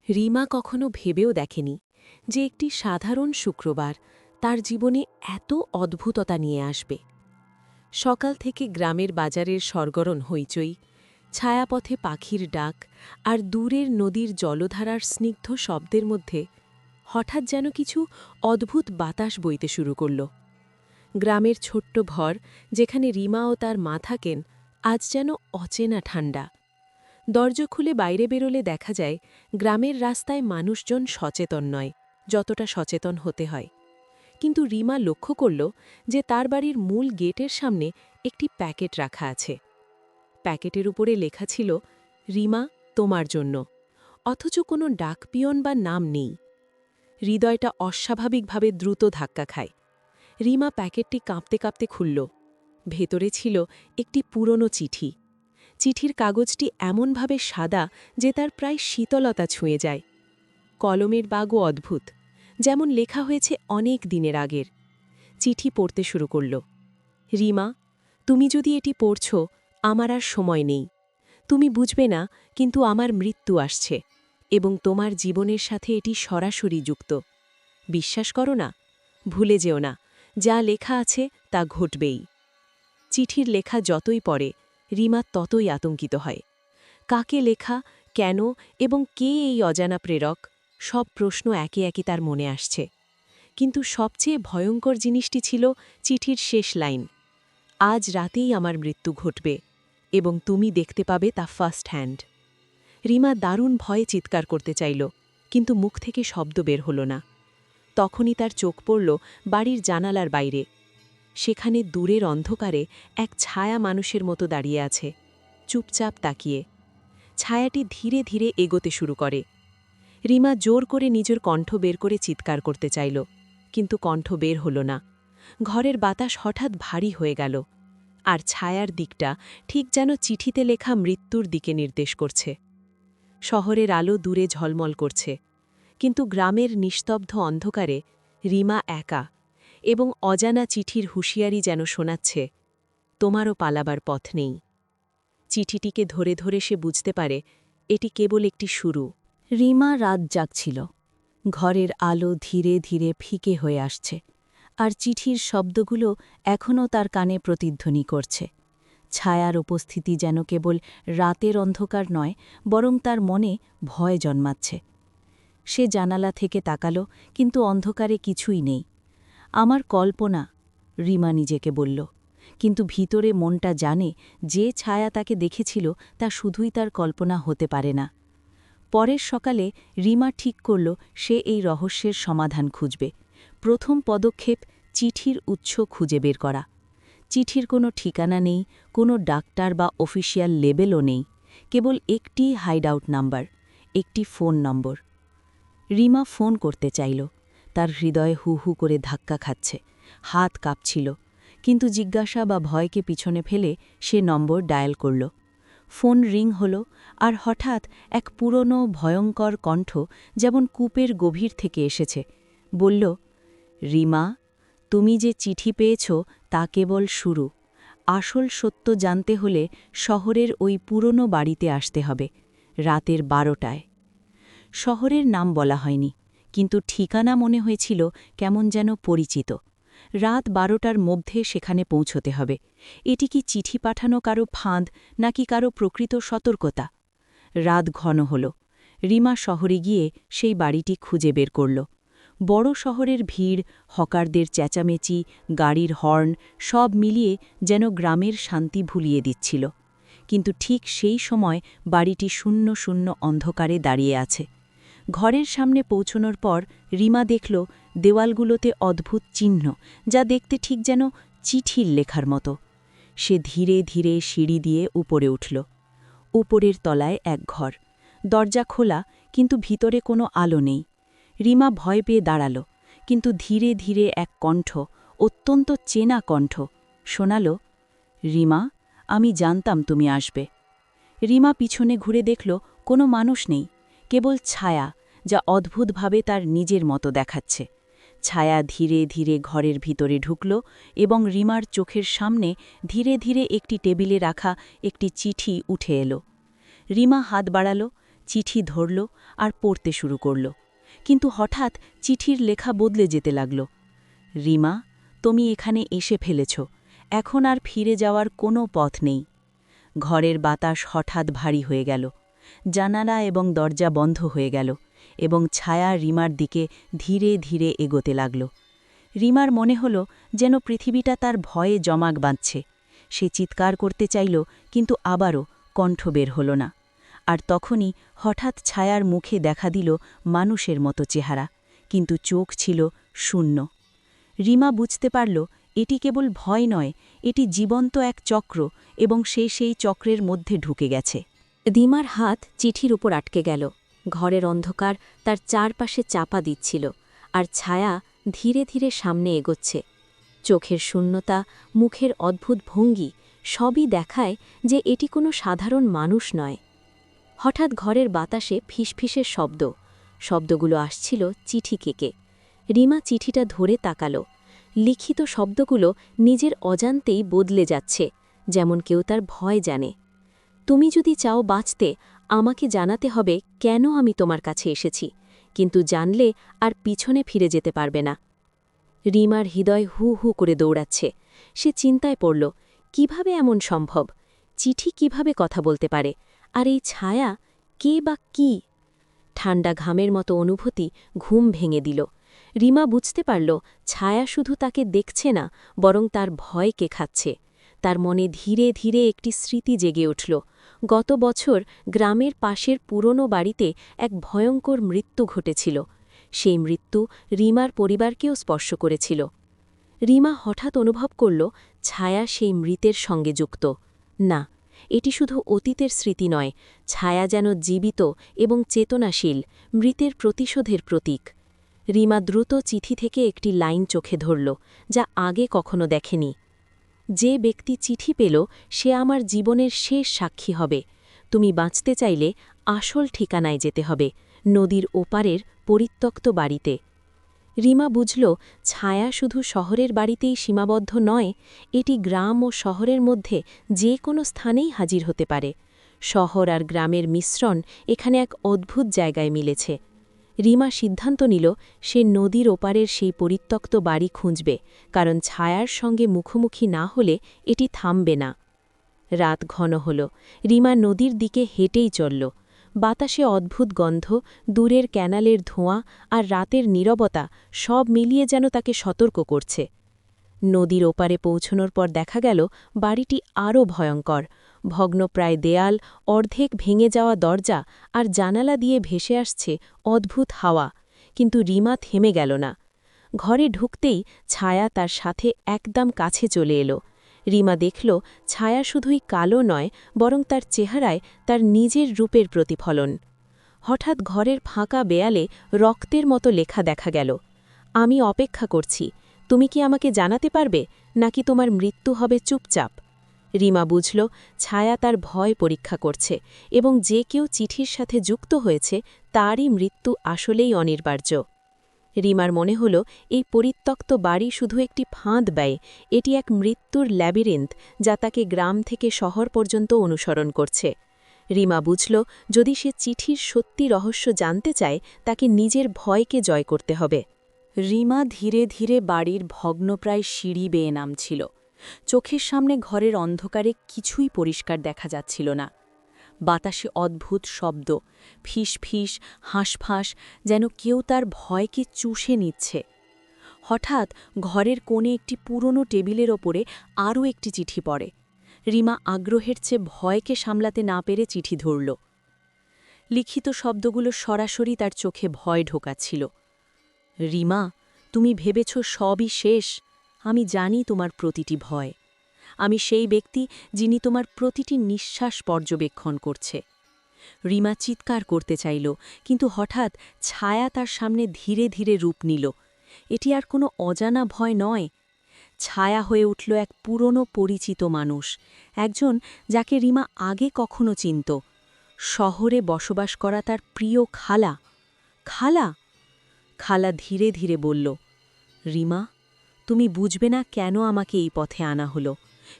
রিমা কখনো ভেবেও দেখেনি যে একটি সাধারণ শুক্রবার তার জীবনে এত অদ্ভুততা নিয়ে আসবে। সকাল থেকে গ্রামের বাজারের সরগরম হইচই, ছায়াপথে পাখির ডাক আর দূরের নদীর জলধারার স্নিগ্ধ শব্দের মধ্যে হঠাৎ যেন কিছু অদ্ভুত বাতাস বইতে শুরু করল। গ্রামের ছোট্ট ঘর যেখানে রিমা ও তার মা থাকেন, আজ যেন অচেনা ঠান্ডা। দরজা খুলে বাইরে বেরোলে দেখা যায় গ্রামের রাস্তায় মানুষজন সচেতন নয় যতটা সচেতন হতে হয়। কিন্তু রিমা লক্ষ্য করল যে তার বাড়ির মূল গেটের সামনে একটি প্যাকেট রাখা আছে। প্যাকেটের উপরে লেখা ছিল, রিমা, তোমার জন্য, অথচ কোনো ডাকপিয়ন বা নাম নেই। হৃদয়টা অস্বাভাবিকভাবে দ্রুত ধাক্কা খায়। রিমা প্যাকেটটি কাঁপতে কাঁপতে খুলল। ভেতরে ছিল একটি পুরনো চিঠি। চিঠির কাগজটি এমনভাবে সাদা যে তার প্রায় শীতলতা ছুঁয়ে যায়। কলমের বাগও অদ্ভুত, যেমন লেখা হয়েছে অনেক দিনের আগের। চিঠি পড়তে শুরু করল। রিমা, তুমি যদি এটি পড়ছ, আমার আর সময় নেই। তুমি বুঝবে না, কিন্তু আমার মৃত্যু আসছে এবং তোমার জীবনের সাথে এটি সরাসরি যুক্ত। বিশ্বাস করো না, ভুলে যেও না, যা লেখা আছে তা ঘটবেই। চিঠির লেখা যতই পড়ে রিমা ততই আতঙ্কিত হয়। কাকে লেখা, কেন এবং কে এই অজানা প্রেরক, সব প্রশ্ন একে একে তার মনে আসছে। কিন্তু সবচেয়ে ভয়ঙ্কর জিনিসটি ছিল চিঠির শেষ লাইন, আজ রাতেই আমার মৃত্যু ঘটবে এবং তুমি দেখতে পাবে তা ফার্স্ট হ্যান্ড। রিমা দারুণ ভয়ে চিৎকার করতে চাইল, কিন্তু মুখ থেকে শব্দ বের হল না। তখনই তার চোখ পড়ল বাড়ির জানালার বাইরে। সেখানে দূরের অন্ধকারে এক ছায়া মানুষের মতো দাঁড়িয়ে আছে, চুপচাপ তাকিয়ে। ছায়াটি ধীরে ধীরে এগোতে শুরু করে। রিমা জোর করে নিজের কণ্ঠ বের করে চিৎকার করতে চাইল, কিন্তু কণ্ঠ বের হল না। ঘরের বাতাস হঠাৎ ভারী হয়ে গেল, আর ছায়ার দিকটা ঠিক যেন চিঠিতে লেখা মৃত্যুর দিকে নির্দেশ করছে। শহরের আলো দূরে ঝলমল করছে, কিন্তু গ্রামের নিস্তব্ধ অন্ধকারে রিমা একা, এবং অজানা চিঠির হুঁশিয়ারি যেন শোনাচ্ছে, তোমারও পালাবার পথ নেই। চিঠিটিকে ধরে ধরে সে বুঝতে পারে এটি কেবল একটি শুরু। রিমা রাত জাগছিল। ঘরের আলো ধীরে ধীরে ফিকে হয়ে আসছে, আর চিঠির শব্দগুলো এখনও তার কানে প্রতিধ্বনি করছে। ছায়ার উপস্থিতি যেন কেবল রাতের অন্ধকার নয়, বরং তার মনে ভয় জন্মাচ্ছে। সে জানালা থেকে তাকালো, কিন্তু অন্ধকারে কিছুই নেই। আমার কল্পনা, রিমা নিজেকে বলল, কিন্তু ভিতরে মনটা জানে যে ছায়া তাকে দেখেছিল তা শুধুই তার কল্পনা হতে পারে না। পরের সকালে রিমা ঠিক করল সে এই রহস্যের সমাধান খুঁজবে। প্রথম পদক্ষেপ, চিঠির উৎস খুঁজে বের করা। চিঠির কোনো ঠিকানা নেই, কোনো ডাক্তার বা অফিসিয়াল লেবেলও নেই, কেবল একটি হাইডআউট নাম্বার, একটি ফোন নম্বর। রিমা ফোন করতে চাইল। তার হৃদয় হু হু করে ধাক্কা খাচ্ছে, হাত কাঁপছিল, কিন্তু জিজ্ঞাসা বা ভয়কে পিছনে ফেলে সে নম্বর ডায়াল করল। ফোন রিং হল, আর হঠাৎ এক পুরনো ভয়ঙ্কর কণ্ঠ, যেমন কূপের গভীর থেকে এসেছে, বলল, রিমা, তুমি যে চিঠি পেয়েছ তা কেবল শুরু। আসল সত্য জানতে হলে শহরের ওই পুরনো বাড়িতে আসতে হবে, রাতের 12টায়। শহরের নাম বলা হয়নি, কিন্তু ঠিকানা মনে হয়েছিল কেমন যেন পরিচিত। রাত 12টার মধ্যে সেখানে পৌঁছতে হবে। এটি কি চিঠি পাঠানো কারো ফাঁদ, নাকি কারো প্রকৃত সতর্কতা? রাত ঘন হল। রিমা শহরে গিয়ে সেই বাড়িটি খুঁজে বের করল। বড় শহরের ভিড়, হকারদের চেঁচামেচি, গাড়ির হর্ন, সব মিলিয়ে যেন গ্রামের শান্তি ভুলিয়ে দিচ্ছিল। কিন্তু ঠিক সেই সময় বাড়িটি শূন্য শূন্য অন্ধকারে দাঁড়িয়ে আছে। ঘরের সামনে পৌঁছনোর পর রিমা দেখল দেওয়ালগুলোতে অদ্ভুত চিহ্ন, যা দেখতে ঠিক যেন চিঠির লেখার মতো। সে ধীরে ধীরে সিঁড়ি দিয়ে উপরে উঠল। উপরের তলায় এক ঘর। দরজা খোলা, কিন্তু ভিতরে কোনো আলো নেই। রিমা ভয় পেয়ে দাঁড়াল, কিন্তু ধীরে ধীরে এক কণ্ঠ, অত্যন্ত চেনা কণ্ঠ, শোনাল, রিমা, আমি জানতাম তুমি আসবে। রিমা পিছনে ঘুরে দেখল কোনো মানুষ নেই, কেবল ছায়া, যা অদ্ভুতভাবে তার নিজের মতো দেখাচ্ছে। ছায়া ধীরে ধীরে ঘরের ভিতরে ঢুকল, এবং রিমার চোখের সামনে ধীরে ধীরে একটি টেবিলে রাখা একটি চিঠি উঠে এলো। রিমা হাত বাড়াল, চিঠি ধরল আর পড়তে শুরু করল। কিন্তু হঠাৎ চিঠির লেখা বদলে যেতে লাগল। রিমা, তুমি এখানে এসে ফেলেছ, এখন আর ফিরে যাওয়ার কোনো পথ নেই। ঘরের বাতাস হঠাৎ ভারী হয়ে গেল, জানালা এবং দরজা বন্ধ হয়ে গেল, এবং ছায়া রিমার দিকে ধীরে ধীরে এগোতে লাগল। রিমার মনে হল যেন পৃথিবীটা তার ভয়ে জমাক বাঁধছে। সে চিৎকার করতে চাইল, কিন্তু আবারও কণ্ঠ বের হল না। আর তখনই হঠাৎ ছায়ার মুখে দেখা দিল মানুষের মতো চেহারা, কিন্তু চোখ ছিল শূন্য। রিমা বুঝতে পারল এটি কেবল ভয় নয়, এটি জীবন্ত এক চক্র, এবং সে সেই চক্রের মধ্যে ঢুকে গেছে। রিমার হাত চিঠির উপর আটকে গেল। ঘরের অন্ধকার তার চারপাশে চাপা দিচ্ছিল, আর ছায়া ধীরে ধীরে সামনে এগোচ্ছে। চোখের শূন্যতা, মুখের অদ্ভুত ভঙ্গি সবই দেখায় যে এটি কোনো সাধারণ মানুষ নয়। হঠাৎ ঘরের বাতাসে ফিসফিসের শব্দগুলো আসছিল চিঠি কেকে। রিমা চিঠিটা ধরে তাকালো। লিখিত শব্দগুলো নিজের অজান্তেই বদলে যাচ্ছে, যেমন কেউ তার ভয় জানে। তুমি যদি চাও বাঁচতে, আমাকে জানাতে হবে কেন আমি তোমার কাছে এসেছি, কিন্তু জানলে আর পিছনে ফিরে যেতে পারবে না। রিমার হৃদয় হু হু করে দৌড়াচ্ছে। সে চিন্তায় পড়ল, কিভাবে এমন সম্ভব? চিঠি কিভাবে কথা বলতে পারে? আর এই ছায়া কে বা কি? ঠান্ডা ঘামের মতো অনুভূতি ঘুম ভেঙে দিল। রিমা বুঝতে পারল ছায়া শুধু তাকে দেখছে না, বরং তার ভয়কে খাচ্ছে। তার মনে ধীরে ধীরে একটি স্মৃতি জেগে উঠল। গত বছর গ্রামের পাশের পুরনো বাড়িতে এক ভয়ঙ্কর মৃত্যু ঘটেছিল। সেই মৃত্যু রিমার পরিবারকেও স্পর্শ করেছিল। রিমা হঠাৎ অনুভব করল ছায়া সেই মৃতের সঙ্গে যুক্ত। না, এটি শুধু অতীতের স্মৃতি নয়, ছায়া যেন জীবিত এবং চেতনাশীল, মৃতের প্রতিশোধের প্রতীক। রিমা দ্রুত চিঠি থেকে একটি লাইন চোখে ধরল, যা আগে কখনো দেখেনি। যে ব্যক্তি চিঠি পেল সে আমার জীবনের শেষ সাক্ষী হবে। তুমি বাঁচতে চাইলে আসল ঠিকানায় যেতে হবে, নদীর ওপারের পরিত্যক্ত বাড়িতে। রিমা বুঝল ছায়া শুধু শহরের বাড়িতেই সীমাবদ্ধ নয়, এটি গ্রাম ও শহরের মধ্যে যে কোনো স্থানেই হাজির হতে পারে। শহর আর গ্রামের মিশ্রণ এখানে এক অদ্ভুত জায়গায় মিলেছে। রিমা সিদ্ধান্ত নিল সে নদীর ওপারের সেই পরিত্যক্ত বাড়ি খুঁজবে, কারণ ছায়ার সঙ্গে মুখোমুখি না হলে এটি থামবে না। রাত ঘন হল। রিমা নদীর দিকে হেঁটেই চলল। বাতাসে অদ্ভুত গন্ধ, দূরের ক্যানালের ধোঁয়া আর রাতের নীরবতা সব মিলিয়ে যেন তাকে সতর্ক করছে। নদীর ওপারে পৌঁছনোর পর দেখা গেল বাড়িটি আরও ভয়ঙ্কর। ভগ্নপ্রায় দেয়াল, অর্ধেক ভেঙে যাওয়া দরজা আর জানালা দিয়ে ভেসে আসছে অদ্ভুত হাওয়া। কিন্তু রিমা থেমে গেল না। ঘরে ঢুকতেই ছায়া তার সাথে একদম কাছে চলে এলো। রিমা দেখল ছায়া শুধুই কালো নয়, বরং তার চেহারায় তার নিজের রূপের প্রতিফলন। হঠাৎ ঘরের ফাঁকা বেয়ালে রক্তের মতো লেখা দেখা গেল, আমি অপেক্ষা করছি, তুমি কি আমাকে জানাতে পারবে, নাকি তোমার মৃত্যু হবে চুপচাপ? রিমা বুঝল ছায়া তার ভয় পরীক্ষা করছে, এবং যে কেউ চিঠির সাথে যুক্ত হয়েছে তারই মৃত্যু আসলেই অনিবার্য। রিমার মনে হল এই পরিত্যক্ত বাড়ি শুধু একটি ফাঁদ ব্যয়, এটি এক মৃত্যুর ল্যাবিরিন্থ যা তাকে গ্রাম থেকে শহর পর্যন্ত অনুসরণ করছে। রিমা বুঝল যদি সে চিঠির সত্যি রহস্য জানতে চায়, তাকে নিজের ভয়কে জয় করতে হবে। রিমা ধীরে ধীরে বাড়ির ভগ্নপ্রায় সিঁড়ি বেয়ে নামছিল। চোখের সামনে ঘরের অন্ধকারে কিছুই পরিষ্কার দেখা যাচ্ছিল না। বাতাসে অদ্ভুত শব্দ, ফিস ফিস, হাঁসফাঁস, যেন কেউ তার ভয়কে চুষে নিচ্ছে। হঠাৎ ঘরের কোণে একটি পুরনো টেবিলের ওপরে আরও একটি চিঠি পড়ে। রিমা আগ্রহের চেয়ে ভয়কে সামলাতে না পেরে চিঠি ধরল। লিখিত শব্দগুলো সরাসরি তার চোখে ভয় ঢোকাচ্ছিল। রিমা, তুমি ভেবেছ সবই শেষ। আমি জানি তোমার প্রতিটি ভয়। আমি সেই ব্যক্তি যিনি তোমার প্রতিটি নিঃশ্বাস পর্যবেক্ষণ করছে। রিমা চিৎকার করতে চাইল, কিন্তু হঠাৎ ছায়া তার সামনে ধীরে ধীরে রূপ নিল। এটি আর কোনো অজানা ভয় নয়। ছায়া হয়ে উঠল এক পুরনো পরিচিত মানুষ, একজন যাকে রিমা আগে কখনো চিনত। শহরে বসবাস করা তার প্রিয় খালা। খালা খালা ধীরে ধীরে বলল, রিমা, তুমি বুঝবে না কেন আমাকে এই পথে আনা হলো,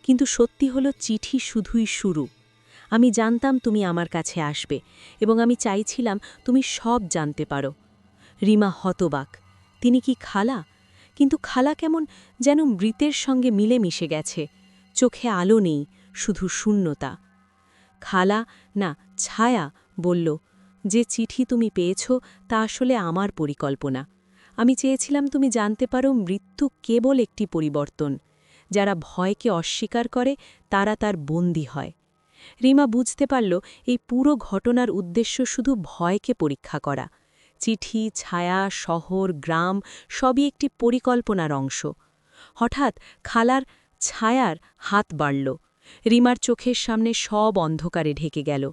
কিন্তু সত্যি হলো চিঠি শুধুই শুরু। আমি জানতাম তুমি আমার কাছে আসবে এবং আমি চাইছিলাম তুমি সব জানতে পারো। রিমা হতবাক। তিনি কি খালা? কিন্তু খালা কেমন যেন মৃতের সঙ্গে মিলেমিশে গেছে। চোখে আলো নেই, শুধু শূন্যতা। খালা, না, ছায়া বলল, যে চিঠি তুমি পেয়েছ তা আসলে আমার পরিকল্পনা। আমি চেয়েছিলাম তুমি জানতে পারো মৃত্যু কেবল একটি পরিবর্তন। যারা ভয়কে অস্বীকার করে তারা তার বন্দী হয়। রিমা বুঝতে পারল এই পুরো ঘটনার উদ্দেশ্য শুধু ভয়কে পরীক্ষা করা। চিঠি, ছায়া, শহর, গ্রাম সবই একটি পরিকল্পনার অংশ। হঠাৎ খালার ছায়ার হাত বাড়ল। রিমার চোখের সামনে সব অন্ধকারে ঢেকে গেল।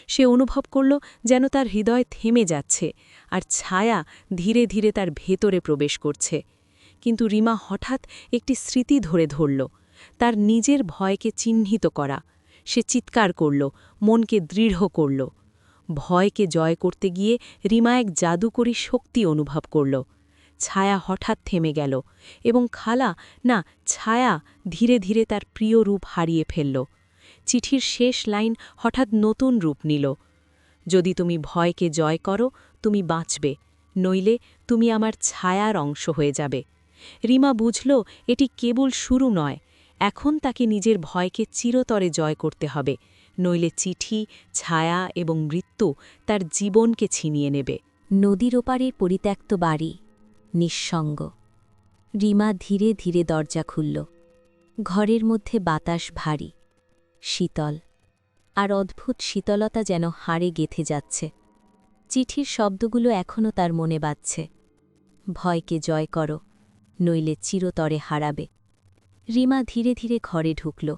সে অনুভব করল যেন তার হৃদয় থেমে যাচ্ছে আর ছায়া ধীরে ধীরে তার ভেতরে প্রবেশ করছে। কিন্তু রিমা হঠাৎ একটি স্মৃতি ধরল, তার নিজের ভয়কে চিহ্নিত করা। সে চিৎকার করল, মনকে দৃঢ় করল। ভয়কে জয় করতে গিয়ে রিমা এক জাদুকরী শক্তি অনুভব করল। ছায়া হঠাৎ থেমে গেল এবং খালা, না, ছায়া ধীরে ধীরে তার প্রিয় রূপ হারিয়ে ফেলল। চিঠির শেষ লাইন হঠাৎ নতুন রূপ নিল। যদি তুমি ভয়কে জয় করো, তুমি বাঁচবে, নইলে তুমি আমার ছায়ার অংশ হয়ে যাবে। রিমা বুঝল এটি কেবল শুরু নয়, এখন তাকে নিজের ভয়কে চিরতরে জয় করতে হবে, নইলে চিঠি, ছায়া এবং মৃত্যু তার জীবনকে ছিনিয়ে নেবে। নদীর ওপারের পরিত্যক্ত বাড়ি, নিঃসঙ্গ। রিমা ধীরে ধীরে দরজা খুলল। ঘরের মধ্যে বাতাস ভারী, শীতল, আর অদ্ভুত শীতলতা যেন হাড়ে গেঁথে যাচ্ছে। চিঠির শব্দগুলো এখনও তার মনে বাজছে। ভয়কে জয় করো, নইলে চিরতরে হারাবে। রিমা ধীরে ধীরে ঘরে ঢুকল।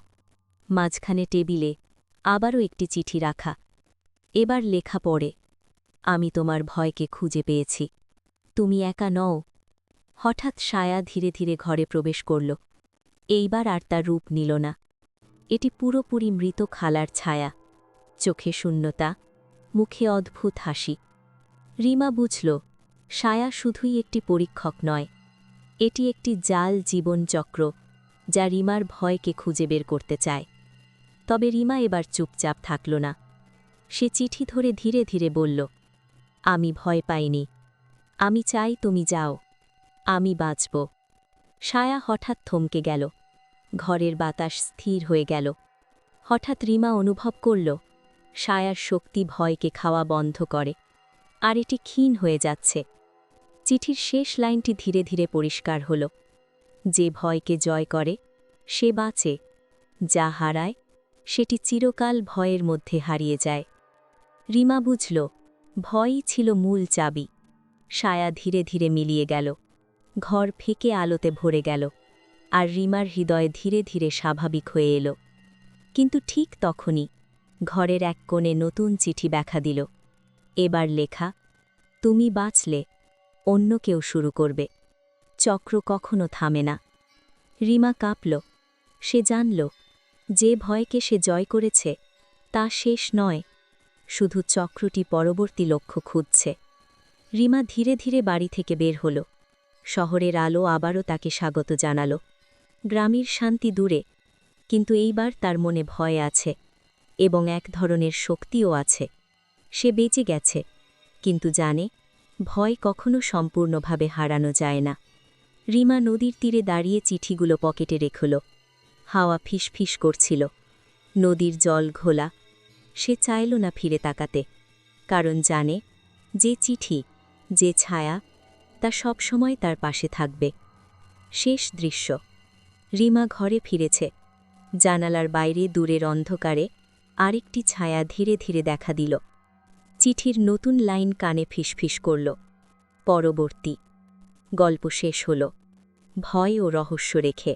মাঝখানে টেবিলে আবারও একটি চিঠি রাখা। এবার লেখা পড়ে, আমি তোমার ভয়কে খুঁজে পেয়েছি, তুমি একা নও। হঠাৎ ছায়া ধীরে ধীরে ঘরে প্রবেশ করল। এইবার আর তার রূপ নিল না। এটি পুরোপুরি মৃত খালার ছায়া, চোখে শূন্যতা, মুখে অদ্ভুত হাসি। রিমা বুঝল ছায়া শুধুই একটি পরীক্ষক নয়, এটি একটি জাল জীবনচক্র যা রিমার ভয়কে খুঁজে বের করতে চায়। তবে রিমা এবার চুপচাপ থাকল না। সে চিঠি ধরে ধীরে ধীরে বলল, আমি ভয় পাইনি, আমি চাই তুমি যাও, আমি বাঁচব। ছায়া হঠাৎ থমকে গেল। ঘরের বাতাস স্থির হয়ে গেল। হঠাৎ রিমা অনুভব করল ছায়ার শক্তি ভয়কে খাওয়া বন্ধ করে, আর এটি ক্ষীণ হয়ে যাচ্ছে। চিঠির শেষ লাইনটি ধীরে ধীরে পরিষ্কার হল, যে ভয়কে জয় করে সে বাঁচে, যা হারায় সেটি চিরকাল ভয়ের মধ্যে হারিয়ে যায়। রিমা বুঝল ভয়ই ছিল মূল চাবি। ছায়া ধীরে ধীরে মিলিয়ে গেল, ঘর ফেকে আলোতে ভরে গেল, আর রিমার হৃদয় ধীরে ধীরে স্বাভাবিক হয়ে এল। কিন্তু ঠিক তখনই ঘরের এক কোণে নতুন চিঠি দেখা দিল। এবার লেখা, তুমি বাঁচলে অন্য কেউ শুরু করবে, চক্র কখনো থামে না। রিমা কাঁপল। সে জানল যে ভয়কে সে জয় করেছে তা শেষ নয়, শুধু চক্রটি পরবর্তী লক্ষ্য খুঁজছে। রিমা ধীরে ধীরে বাড়ি থেকে বের হল। শহরের আলো আবারও তাকে স্বাগত জানাল। গ্রামের শান্তি দূরে, কিন্তু এইবার তার মনে ভয় আছে এবং এক ধরনের শক্তিও আছে। সে বেঁচে গেছে, কিন্তু জানে ভয় কখনো সম্পূর্ণভাবে হারানো যায় না। রিমা নদীর তীরে দাঁড়িয়ে চিঠিগুলো পকেটে রেখল। হাওয়া ফিসফিস করছিল, নদীর জল ঘোলা। সে চাইল না ফিরে তাকাতে, কারণ জানে যে চিঠি, যে ছায়া, তা সবসময় তার পাশে থাকবে। শেষ দৃশ্য, রিমা ঘরে ফিরেছে। জানালার বাইরে দূরের অন্ধকারে আরেকটি ছায়া ধীরে ধীরে দেখা দিল। চিঠির নতুন লাইন কানে ফিসফিস করল, পরবর্তী। গল্প শেষ হল, ভয় ও রহস্য রেখে।